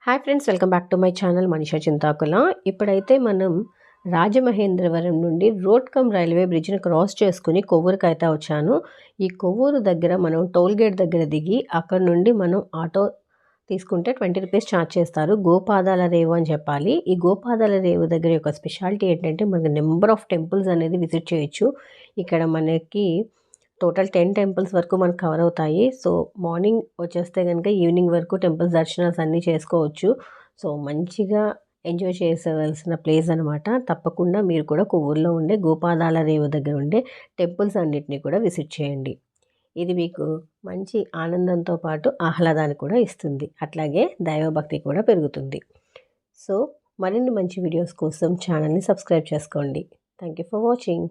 Hi friends, welcome back to my channel Manisha Chintakula. ఇప్పుడైతే మనం రాజమహేంద్రవరం నుండి రోడ్ కమ్ రైల్వే బ్రిడ్జ్ని క్రాస్ చేసుకుని కొవ్వూరుకి అయితే వచ్చాను. ఈ కొవ్వూరు దగ్గర మనం టోల్ గేట్ దగ్గర దిగి అక్కడ నుండి మనం ఆటో తీసుకుంటే 20 రూపీస్ ఛార్జ్ చేస్తారు. గోపాదాల రేవు అని చెప్పాలి. ఈ గోపాదాల రేవు దగ్గర యొక్క స్పెషాలిటీ ఏంటంటే మనకి నెంబర్ ఆఫ్ టెంపుల్స్ అనేది విజిట్ చేయొచ్చు. ఇక్కడ మనకి టోటల్ 10 టెంపుల్స్ వరకు మనకు కవర్ అవుతాయి. సో మార్నింగ్ వచ్చేస్తే కనుక ఈవినింగ్ వరకు టెంపుల్స్ దర్శనాలు అన్నీ చేసుకోవచ్చు. సో మంచిగా ఎంజాయ్ చేసేవలసిన ప్లేస్ అనమాట. తప్పకుండా మీరు కూడా కొవ్వూరులో ఉండే గోపాదాల రేవు దగ్గర ఉండే టెంపుల్స్ అన్నిటినీ కూడా విజిట్ చేయండి. ఇది మీకు మంచి ఆనందంతో పాటు ఆహ్లాదాన్ని కూడా ఇస్తుంది. అట్లాగే దైవభక్తి కూడా పెరుగుతుంది. సో మరిన్ని మంచి వీడియోస్ కోసం ఛానల్ని సబ్స్క్రైబ్ చేసుకోండి. Thank you for watching.